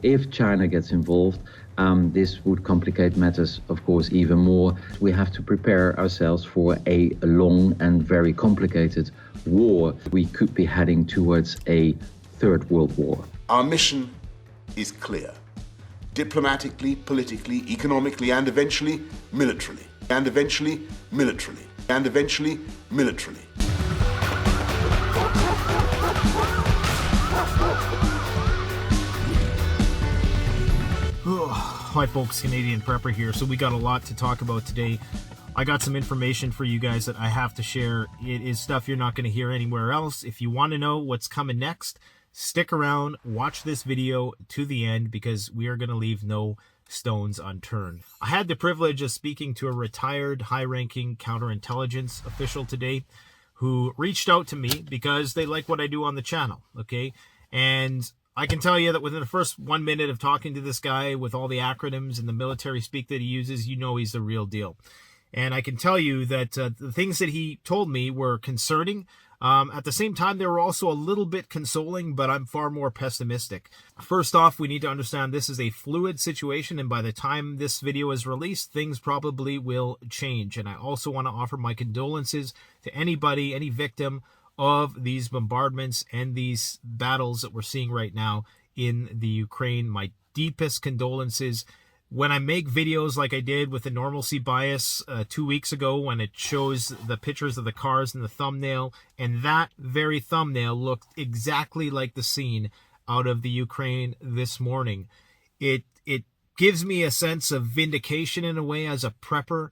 If China gets involved, this would complicate matters, of course, even more. We have to prepare ourselves for a long and very complicated war. We could be heading towards a third world war. Our mission is clear. Diplomatically, politically, economically, and eventually militarily. And eventually militarily. And eventually militarily. Hi folks, Canadian Prepper here. So we got a lot to talk about today. I got some information for you guys that I have to share. It is stuff you're not going to hear anywhere else. If you want to know what's coming next, stick around, watch this video to the end, because we are going to leave no stones unturned. I had the privilege of speaking to a retired high-ranking counterintelligence official today who reached out to me because they like what I do on the channel, okay? And I can tell you that within the first 1 minute of talking to this guy with all the acronyms and the military speak that he uses, you know he's the real deal. And I can tell you that the things that he told me were concerning. At the same time, they were also a little bit consoling, but I'm far more pessimistic. First off, we need to understand this is a fluid situation, and by the time this video is released, things probably will change. And I also want to offer my condolences to anybody, any victim of these bombardments and these battles that we're seeing right now in the Ukraine. My deepest condolences. When I make videos like I did with the normalcy bias 2 weeks ago, when it shows the pictures of the cars in the thumbnail, and that very thumbnail looked exactly like the scene out of the Ukraine this morning, it gives me a sense of vindication in a way as a prepper,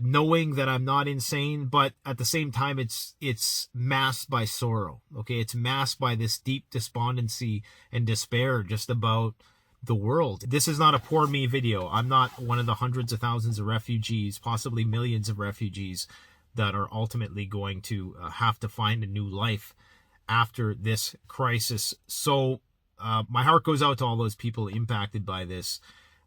knowing that I'm not insane, but at the same time, it's masked by sorrow. Okay, it's masked by this deep despondency and despair just about the world. This is not a poor me video. I'm not one of the hundreds of thousands of refugees, possibly millions of refugees, that are ultimately going to have to find a new life after this crisis. So my heart goes out to all those people impacted by this.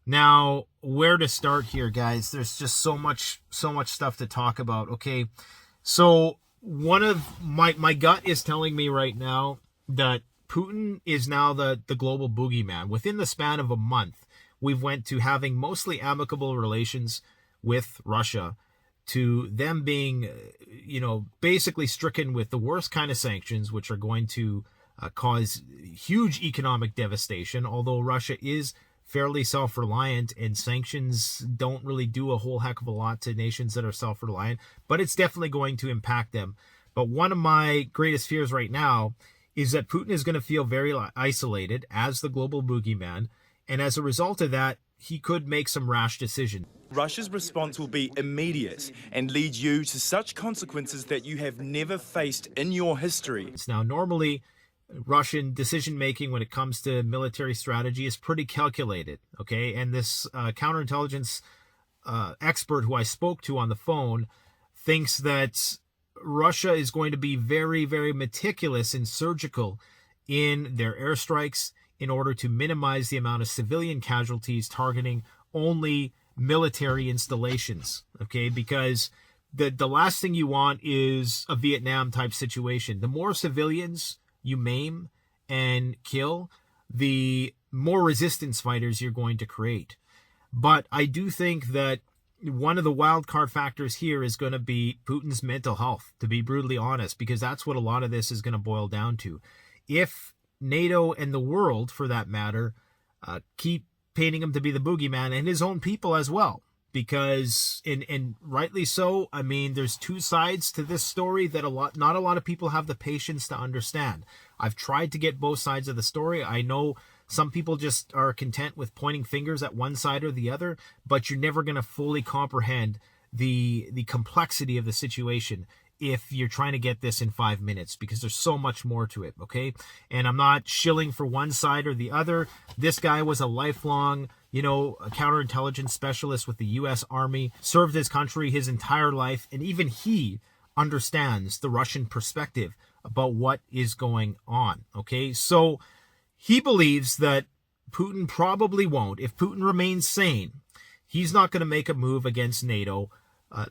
Now, where to start here, guys? There's just so much stuff to talk about. Okay, so one of my gut is telling me right now that Putin is now the global boogeyman. Within the span of a month, we've went to having mostly amicable relations with Russia to them being, basically stricken with the worst kind of sanctions, which are going to cause huge economic devastation, although Russia is fairly self-reliant and sanctions don't really do a whole heck of a lot to nations that are self-reliant, but it's definitely going to impact them. But one of my greatest fears right now is that Putin is going to feel very isolated as the global boogeyman, and as a result of that, he could make some rash decisions. Russia's response will be immediate and lead you to such consequences that you have never faced in your history. Now, normally, Russian decision-making when it comes to military strategy is pretty calculated, okay? And this counterintelligence expert who I spoke to on the phone thinks that Russia is going to be very, very meticulous and surgical in their airstrikes in order to minimize the amount of civilian casualties, targeting only military installations, okay? Because the last thing you want is a Vietnam type situation. The more civilians you maim and kill, the more resistance fighters you're going to create. But I do think that one of the wild card factors here is going to be Putin's mental health, to be brutally honest, because that's what a lot of this is going to boil down to. If NATO and the world, for that matter, keep painting him to be the boogeyman, and his own people as well, because, and rightly so, I mean, there's two sides to this story that not a lot of people have the patience to understand. I've tried to get both sides of the story. I know some people just are content with pointing fingers at one side or the other, but you're never going to fully comprehend the complexity of the situation if you're trying to get this in 5 minutes, because there's so much more to it, okay? And I'm not shilling for one side or the other. This guy was a lifelong, a counterintelligence specialist with the U.S. Army, served his country his entire life, and even he understands the Russian perspective about what is going on, okay? So he believes that Putin probably won't. If Putin remains sane, he's not going to make a move against NATO,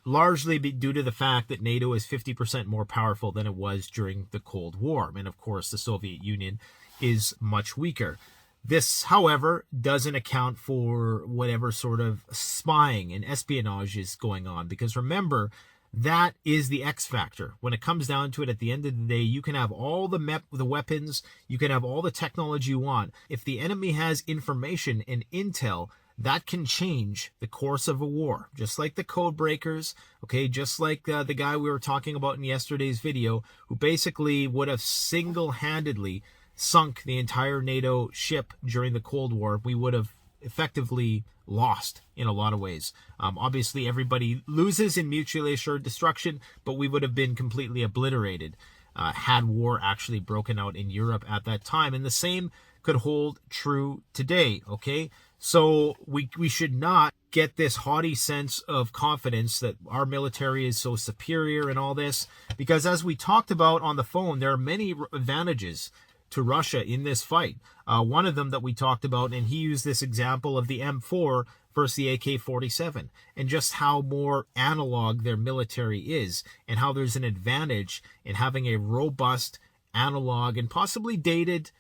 largely due to the fact that NATO is 50% more powerful than it was during the Cold War. And of course, the Soviet Union is much weaker. This, however, doesn't account for whatever sort of spying and espionage is going on, because remember, that is the X factor. When it comes down to it, at the end of the day, you can have all the weapons, you can have all the technology you want. If the enemy has information and intel, that can change the course of a war. Just like the code breakers, okay, just like the guy we were talking about in yesterday's video, who basically would have single-handedly sunk the entire NATO ship during the Cold War. We would have effectively lost in a lot of ways. Obviously, everybody loses in mutually assured destruction, but we would have been completely obliterated had war actually broken out in Europe at that time. And the same could hold true today, okay? So we should not get this haughty sense of confidence that our military is so superior and all this, because as we talked about on the phone, there are many advantages to Russia in this fight. One of them that we talked about, and he used this example of the M4 versus the AK-47, and just how more analog their military is, and how there's an advantage in having a robust, analog, and possibly dated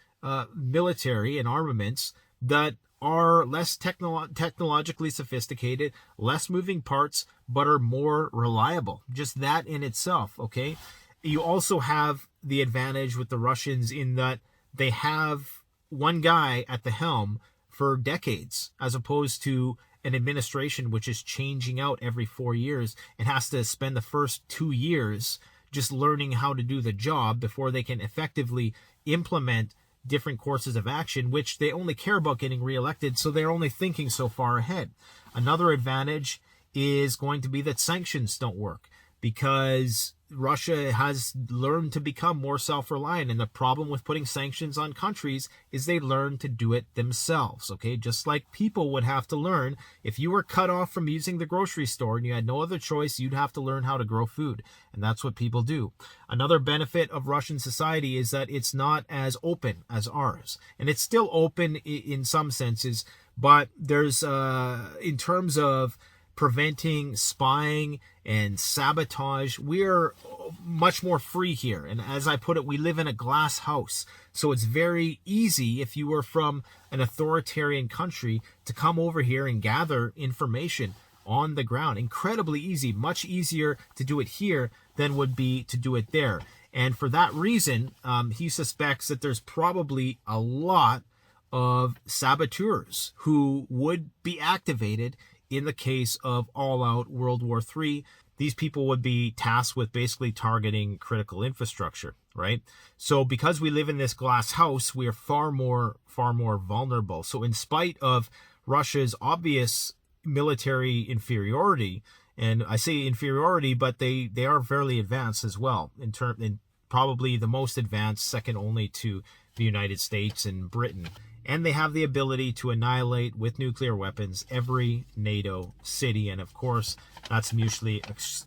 military and armaments that are less technologically sophisticated, less moving parts, but are more reliable. Just that in itself, okay? You also have the advantage with the Russians in that they have one guy at the helm for decades, as opposed to an administration which is changing out every 4 years and has to spend the first 2 years just learning how to do the job before they can effectively implement different courses of action, which they only care about getting reelected, so they're only thinking so far ahead. Another advantage is going to be that sanctions don't work, because Russia has learned to become more self-reliant, and the problem with putting sanctions on countries is they learn to do it themselves, okay? Just like people would have to learn. If you were cut off from using the grocery store and you had no other choice, you'd have to learn how to grow food, and that's what people do. Another benefit of Russian society is that it's not as open as ours, and it's still open in some senses, but there's, in terms of preventing spying and sabotage, we're much more free here. And as I put it, we live in a glass house. So it's very easy, if you were from an authoritarian country, to come over here and gather information on the ground. Incredibly easy, much easier to do it here than would be to do it there. And for that reason, he suspects that there's probably a lot of saboteurs who would be activated in the case of all-out World War III. These people would be tasked with basically targeting critical infrastructure, right? So because we live in this glass house, we are far more vulnerable. So in spite of Russia's obvious military inferiority, and I say inferiority, but they are fairly advanced as well, in probably the most advanced, second only to the United States and Britain. And they have the ability to annihilate with nuclear weapons every NATO city. And of course, that's mutually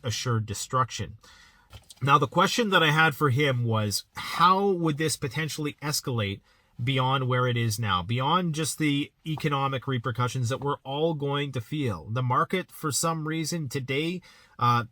assured destruction. Now, the question that I had for him was, how would this potentially escalate beyond where it is now, beyond just the economic repercussions that we're all going to feel? The market, for some reason, today had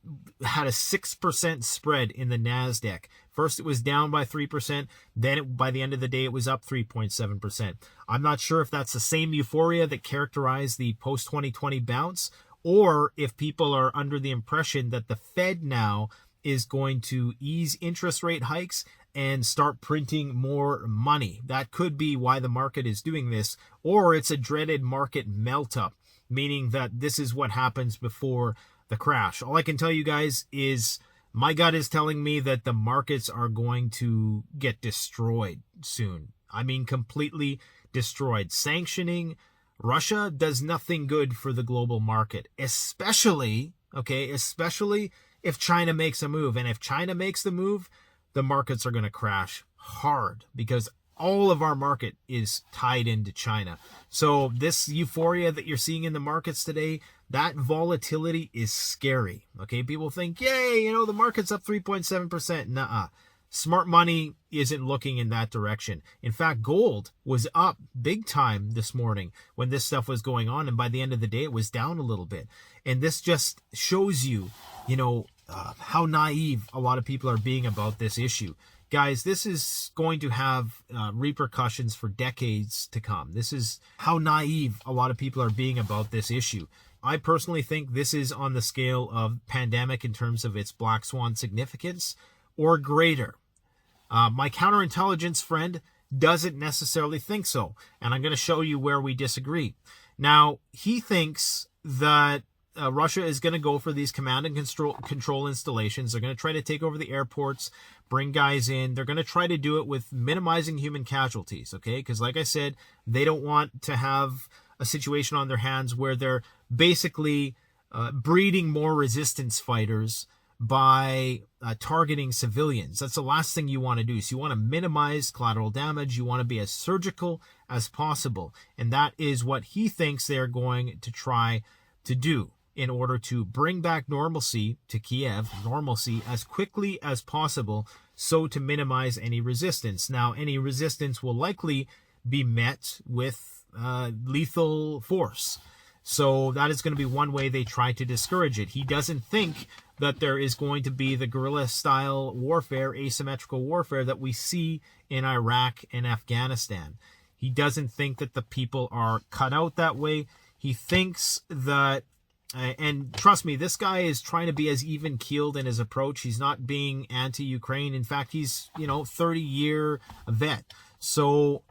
a 6% spread in the NASDAQ. First, it was down by 3%. Then by the end of the day, it was up 3.7%. I'm not sure if that's the same euphoria that characterized the post-2020 bounce, or if people are under the impression that the Fed now is going to ease interest rate hikes and start printing more money. That could be why the market is doing this, or it's a dreaded market melt-up, meaning that this is what happens before the crash. All I can tell you guys is my gut is telling me that the markets are going to get destroyed soon. I mean, completely destroyed. Sanctioning Russia does nothing good for the global market, especially if China makes a move. And if China makes the move, the markets are going to crash hard, because all of our market is tied into China. So this euphoria that you're seeing in the markets today, that volatility is scary. Okay, people think, yay, the market's up 3.7%. Nuh-uh. Smart money isn't looking in that direction. In fact, gold was up big time this morning when this stuff was going on, and by the end of the day, it was down a little bit. And this just shows you, how naive a lot of people are being about this issue. Guys, this is going to have repercussions for decades to come. This is how naive a lot of people are being about this issue. I personally think this is on the scale of pandemic in terms of its black swan significance or greater. My counterintelligence friend doesn't necessarily think so, and I'm going to show you where we disagree. Now, he thinks that Russia is going to go for these command and control installations. They're going to try to take over the airports, bring guys in. They're going to try to do it with minimizing human casualties, okay? Because like I said, they don't want to have a situation on their hands where they're basically breeding more resistance fighters by targeting civilians. That's the last thing you want to do. So you want to minimize collateral damage. You want to be as surgical as possible. And that is what he thinks they're going to try to do in order to bring back normalcy to Kiev, normalcy as quickly as possible, so to minimize any resistance. Now, any resistance will likely be met with lethal force. So that is going to be one way they try to discourage it. He doesn't think that there is going to be the guerrilla-style warfare, asymmetrical warfare that we see in Iraq and Afghanistan. He doesn't think that the people are cut out that way. He thinks that, and trust me, this guy is trying to be as even-keeled in his approach. He's not being anti-Ukraine. In fact, he's, 30-year vet. So,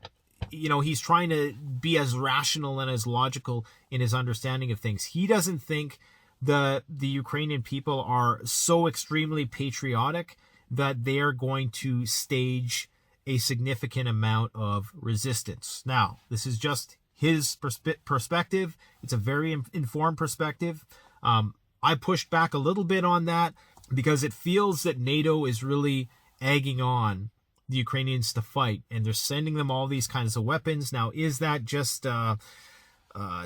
he's trying to be as rational and as logical in his understanding of things. He doesn't think the Ukrainian people are so extremely patriotic that they are going to stage a significant amount of resistance. Now, this is just his perspective. It's a very informed perspective. I pushed back a little bit on that because it feels that NATO is really egging on the Ukrainians to fight, and they're sending them all these kinds of weapons. Now, is that just a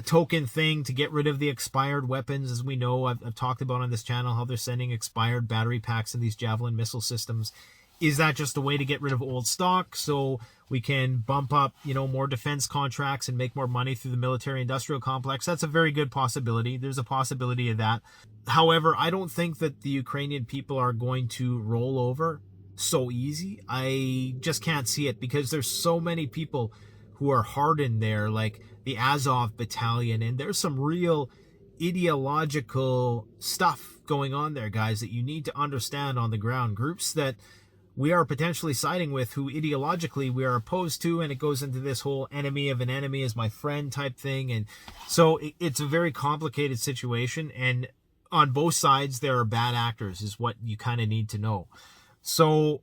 token thing to get rid of the expired weapons? As we know, I've talked about on this channel how they're sending expired battery packs in these Javelin missile systems. Is that just a way to get rid of old stock so we can bump up, more defense contracts and make more money through the military-industrial complex? That's a very good possibility. There's a possibility of that. However, I don't think that the Ukrainian people are going to roll over so easy. I just can't see it because there's so many people who are hardened there, like the Azov battalion, and there's some real ideological stuff going on there, guys, that you need to understand on the ground. Groups that we are potentially siding with who ideologically we are opposed to, and it goes into this whole enemy of an enemy is my friend type thing. And so it's a very complicated situation, and on both sides there are bad actors is what you kind of need to know. So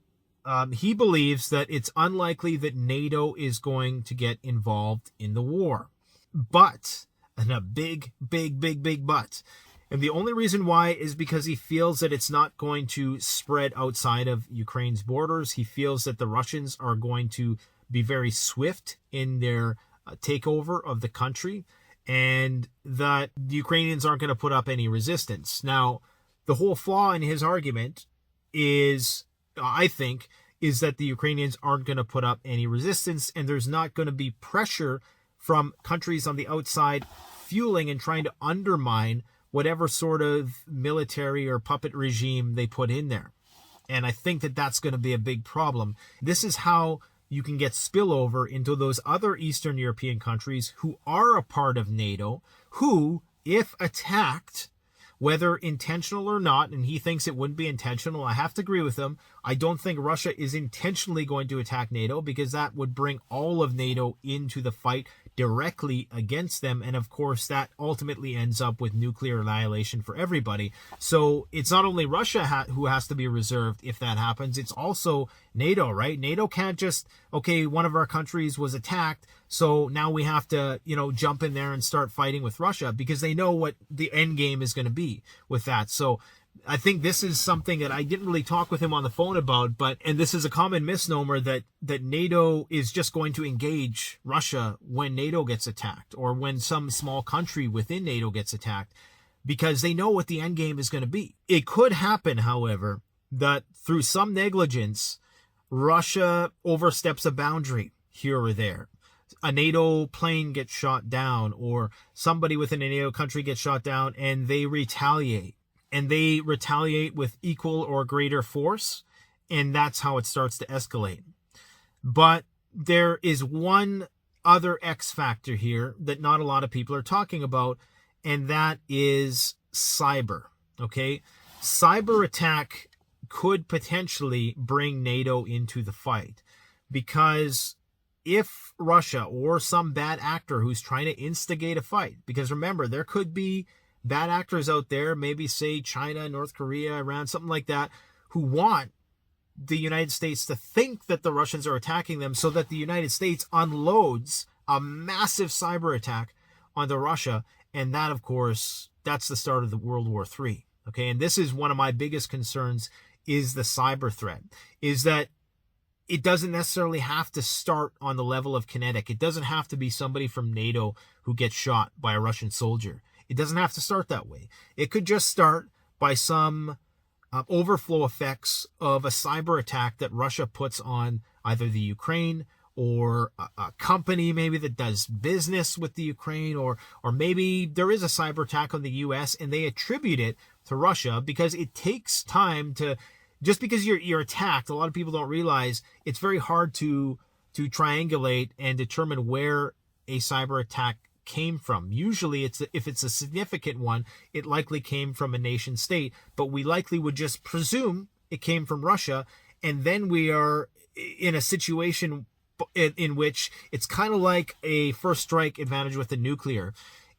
he believes that it's unlikely that NATO is going to get involved in the war. But, and a big but, and the only reason why is because he feels that it's not going to spread outside of Ukraine's borders. He feels that the Russians are going to be very swift in their takeover of the country, and that the Ukrainians aren't going to put up any resistance. Now, the whole flaw in his argument is, I think, is that the Ukrainians aren't going to put up any resistance, and there's not going to be pressure from countries on the outside fueling and trying to undermine whatever sort of military or puppet regime they put in there. And I think that that's going to be a big problem. This is how you can get spillover into those other Eastern European countries who are a part of NATO, who, if attacked, whether intentional or not, and he thinks it wouldn't be intentional, I have to agree with him. I don't think Russia is intentionally going to attack NATO, because that would bring all of NATO into the fight directly against them. And of course, that ultimately ends up with nuclear annihilation for everybody. So it's not only Russia who has to be reserved if that happens, it's also NATO, right? NATO can't just, okay, one of our countries was attacked, so now we have to, jump in there and start fighting with Russia, because they know what the end game is going to be with that. So I think this is something that I didn't really talk with him on the phone about, and this is a common misnomer that NATO is just going to engage Russia when NATO gets attacked, or when some small country within NATO gets attacked, because they know what the end game is going to be. It could happen, however, that through some negligence, Russia oversteps a boundary here or there. A NATO plane gets shot down, or somebody within a NATO country gets shot down, and they retaliate. And they retaliate with equal or greater force, And that's how it starts to escalate. But there is one other X factor here that not a lot of people are talking about, and that is cyber. Okay? Cyber attack could potentially bring NATO into the fight, because if Russia or some bad actor who's trying to instigate a fight, because remember, there could be bad actors out there, maybe say China, North Korea, Iran, something like that, who want the United States to think that the Russians are attacking them, so that the United States unloads a massive cyber attack onto Russia. And that, of course, that's the start of the World War III. Okay, and this is one of my biggest concerns, is the cyber threat, is that it doesn't necessarily have to start on the level of kinetic. It doesn't have to be somebody from NATO who gets shot by a Russian soldier. It doesn't have to start that way. It could just start by some overflow effects of a cyber attack that Russia puts on either the Ukraine or a company maybe that does business with the Ukraine, or maybe there is a cyber attack on the US and they attribute it to Russia, because it takes time to, just because you're attacked, a lot of people don't realize it's very hard to triangulate and determine where a cyber attack came from. Usually if it's a significant one, it likely came from a nation state, but we likely would just presume it came from Russia. And then we are in a situation in which it's kind of like a first strike advantage with the nuclear.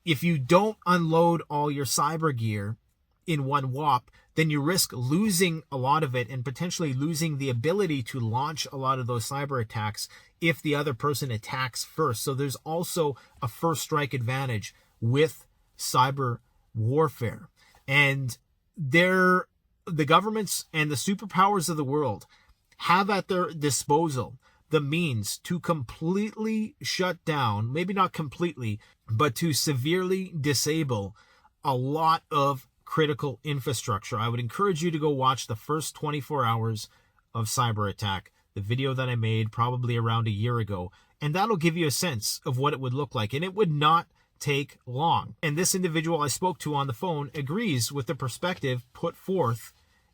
If you don't unload all your cyber gear in one whop, then you risk losing a lot of it and potentially losing the ability to launch a lot of those cyber attacks if the other person attacks first. So there's also a first strike advantage with cyber warfare. And the governments and the superpowers of the world have at their disposal the means to completely shut down, maybe not completely, but to severely disable a lot of critical infrastructure. I would encourage you to go watch the first 24 hours of cyber attack, the video that I made probably around a year ago, and that'll give you a sense of what it would look like. And it would not take long. And this individual I spoke to on the phone agrees with the perspective put forth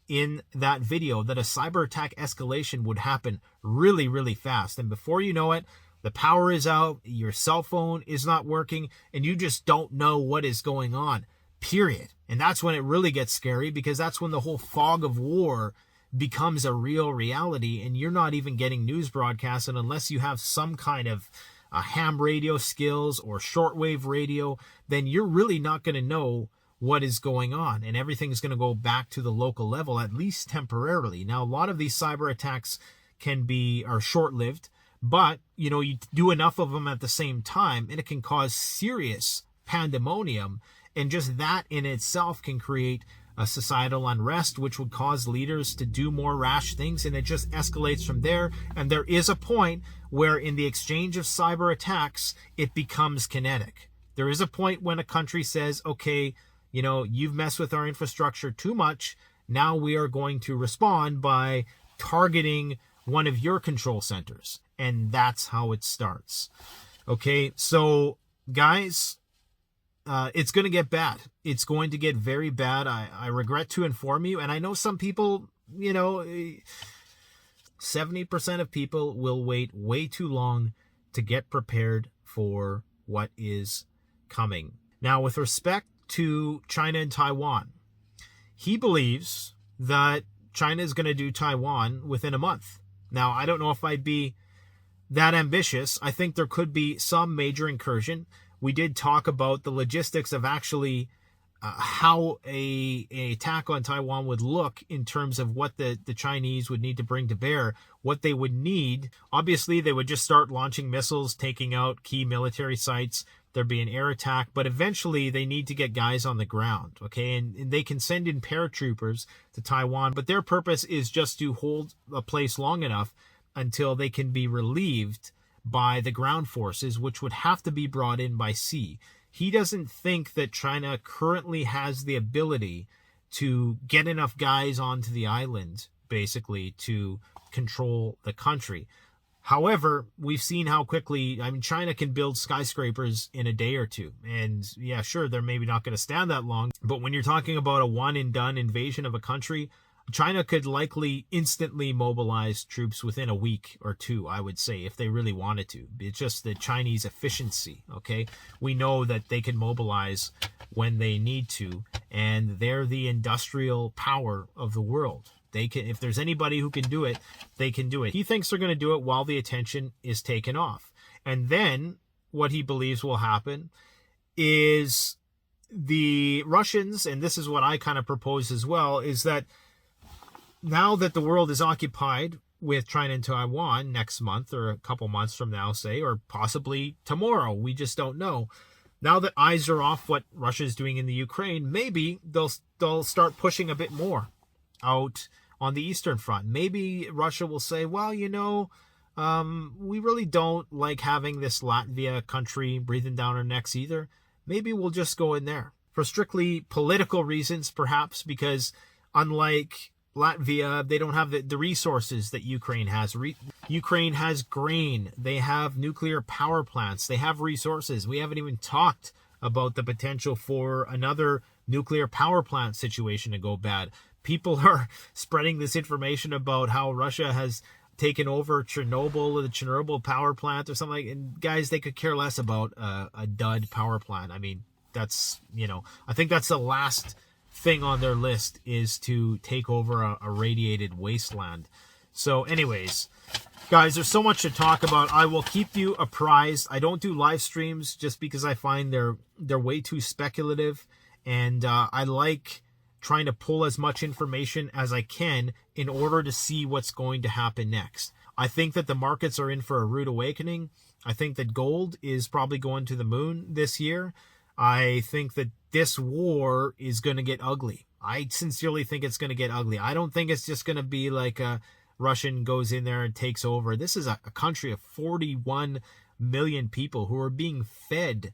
in that video, that a cyber attack escalation would happen really, really fast. And before you know it, the power is out, your cell phone is not working, and you just don't know what is going on, period. And that's when it really gets scary, because that's when the whole fog of war becomes a real reality, and you're not even getting news broadcasts. And unless you have some kind of ham radio skills or shortwave radio, then you're really not going to know what is going on, and everything's going to go back to the local level, at least temporarily. Now, a lot of these cyber attacks are short-lived, but you do enough of them at the same time, and it can cause serious pandemonium, and just that in itself can create a societal unrest, which would cause leaders to do more rash things, and it just escalates from there. And there is a point where in the exchange of cyber attacks, it becomes kinetic. There is a point when a country says, okay, you've messed with our infrastructure too much. Now we are going to respond by targeting one of your control centers. And that's how it starts. Okay, so guys, it's going to get bad. It's going to get very bad. I regret to inform you. And I know some people, 70% of people will wait way too long to get prepared for what is coming. Now, with respect to China and Taiwan, he believes that China is going to do Taiwan within a month. Now, I don't know if I'd be that ambitious. I think there could be some major incursion. We did talk about the logistics of actually how an attack on Taiwan would look in terms of what the Chinese would need to bring to bear, what they would need. Obviously, they would just start launching missiles, taking out key military sites. There'd be an air attack, but eventually they need to get guys on the ground, okay? And they can send in paratroopers to Taiwan, but their purpose is just to hold a place long enough until they can be relieved by the ground forces, which would have to be brought in by sea. He doesn't think that China currently has the ability to get enough guys onto the island, basically, to control the country. However, we've seen how quickly, China can build skyscrapers in a day or two. And yeah, sure, they're maybe not going to stand that long. But when you're talking about a one and done invasion of a country, China could likely instantly mobilize troops within a week or two, I would say, if they really wanted to. It's just the Chinese efficiency, okay? We know that they can mobilize when they need to, and they're the industrial power of the world. They can, if there's anybody who can do it, they can do it. He thinks they're going to do it while the attention is taken off. And then what he believes will happen is the Russians, and this is what I kind of propose as well, is that now that the world is occupied with China and Taiwan next month, or a couple months from now, say, or possibly tomorrow, we just don't know. Now that eyes are off what Russia is doing in the Ukraine, maybe they'll start pushing a bit more out on the Eastern Front. Maybe Russia will say, well, you know, we really don't like having this Latvia country breathing down our necks either. Maybe we'll just go in there for strictly political reasons, perhaps, because unlike Latvia, they don't have the resources that Ukraine has. Ukraine has grain. They have nuclear power plants. They have resources. We haven't even talked about the potential for another nuclear power plant situation to go bad. People are spreading this information about how Russia has taken over Chernobyl, or the Chernobyl power plant or something. And guys, they could care less about a dud power plant. I mean, that's, you know, I think that's the last thing on their list, is to take over a radiated wasteland. So anyways, guys, there's so much to talk about. I will keep you apprised. I don't do live streams just because I find they're way too speculative, and I like trying to pull as much information as I can in order to see what's going to happen next. I think that the markets are in for a rude awakening. I think that gold is probably going to the moon this year. I think that this war is going to get ugly. I sincerely think it's going to get ugly. I don't think it's just going to be like a Russian goes in there and takes over. This is a country of 41 million people who are being fed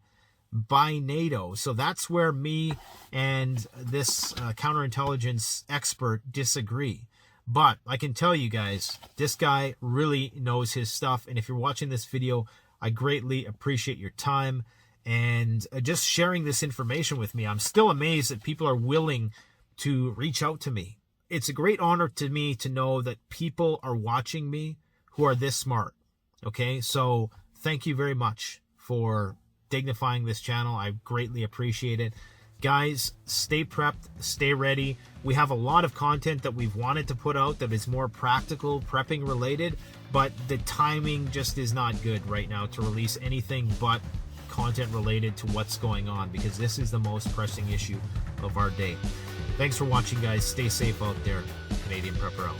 by Nato. So that's where me and this counterintelligence expert disagree. But I can tell you guys, this guy really knows his stuff. And if you're watching this video, I greatly appreciate your time and just sharing this information with me. I'm still amazed that people are willing to reach out to me. It's a great honor to me to know that people are watching me who are this smart. Okay, so thank you very much for dignifying this channel. I greatly appreciate it. Guys, stay prepped, stay ready. We have a lot of content that we've wanted to put out that is more practical, prepping related, but the timing just is not good right now to release anything but content related to what's going on, because this is the most pressing issue of our day. Thanks for watching, guys. Stay safe out there. Canadian Prepper out.